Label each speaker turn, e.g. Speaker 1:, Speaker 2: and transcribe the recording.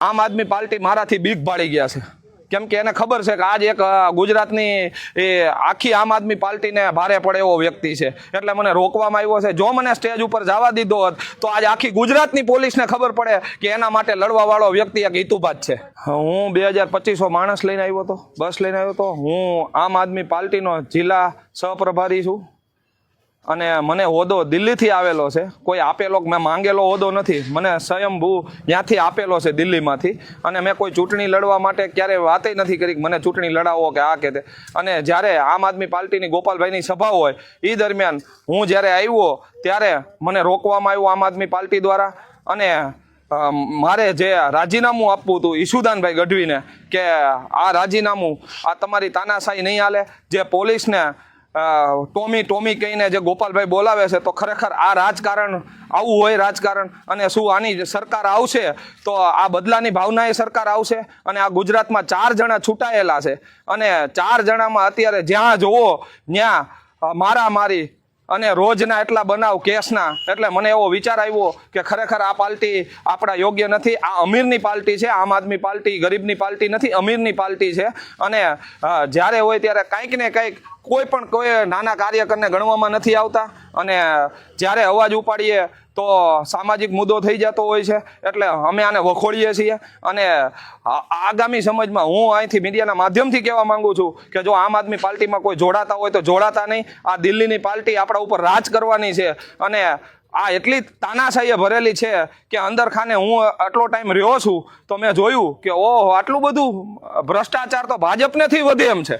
Speaker 1: આમ આદમી પાર્ટી મારાથી બીક ભાળી ગયા છે, કેમ કે એને ખબર છે કે આજ એક ગુજરાતની એ આખી આમ આદમી પાર્ટીને ભારે પડે એવો વ્યક્તિ છે, એટલે મને રોકવામાં આવ્યો છે। જો મને સ્ટેજ ઉપર જવા દીધો હોત તો આજ આખી ગુજરાતની પોલીસને ખબર પડે કે એના માટે લડવા વાળો વ્યક્તિ એક હિતુભાત છે। હું 2025 માણસ લઈને આવ્યો હતો, બસ લઈને આવ્યો હતો। હું આમ આદમી પાર્ટીનો જિલ્લા સહપ્રભારી છું અને મને હોદ્દો દિલ્હીથી આવેલો છે, કોઈ આપેલો મેં માંગેલો હોદ્દો નથી, મને સ્વયંભૂ ત્યાંથી આપેલો છે દિલ્હીમાંથી। અને મેં કોઈ ચૂંટણી લડવા માટે ક્યારેય વાતે નથી કરી કે મને ચૂંટણી લડાવો કે આ કે તે। અને જ્યારે આમ આદમી પાર્ટીની ગોપાલભાઈની સભા હોય એ દરમિયાન હું જ્યારે આવ્યો ત્યારે મને રોકવામાં આવ્યું આમ આદમી પાર્ટી દ્વારા, અને મારે જે રાજીનામું આપવું હતું ઈશુદાનભાઈ ગઢવીને કે આ રાજીનામું આ તમારી તાનાશાહી નહીં હાલે, જે પોલીસને ટોમી કહીને જે ગોપાલભાઈ બોલાવે છે, તો ખરેખર આ રાજકારણ આવું હોય રાજકારણ? અને શું આની સરકાર આવશે તો આ બદલાની ભાવનાએ સરકાર આવશે? અને આ ગુજરાતમાં 4 જણા છૂટાયેલા છે અને 4 જણામાં અત્યારે જ્યાં જોવો ત્યાં મારામારી અને રોજના એટલા બનાવ કેસના, એટલે મને એવો વિચાર આવ્યો કે ખરેખર આ પાર્ટી આપણા યોગ્ય નથી। આ અમીરની પાર્ટી છે, આમ આદમી પાર્ટી ગરીબની પાર્ટી નથી, અમીરની પાર્ટી છે। અને જ્યારે હોય ત્યારે કંઈક ને કંઈક કોઈ નાના કાર્યકરને ગણવામાં નથી આવતા, અને જ્યારે અવાજ ઉપાડીએ તો સામાજિક મુદ્દો થઈ જતો હોય છે, એટલે અમે આને વખોડીએ છીએ। અને આગામી સમયમાં હું અહીંથી મીડિયાના માધ્યમથી કહેવા માંગુ છું કે જો આમ આદમી પાર્ટીમાં કોઈ જોડાતા હોય તો જોડાતા નહીં। આ દિલ્હીની પાર્ટી આપણા ઉપર રાજ કરવાની છે, અને આ એટલી તાનાશાહીએ ભરેલી છે કે અંદર ખાને હું આટલો ટાઈમ રહ્યો છું તો મેં જોયું કે ઓહો આટલું બધું ભ્રષ્ટાચાર તો ભાજપનેથી વધે એમ છે।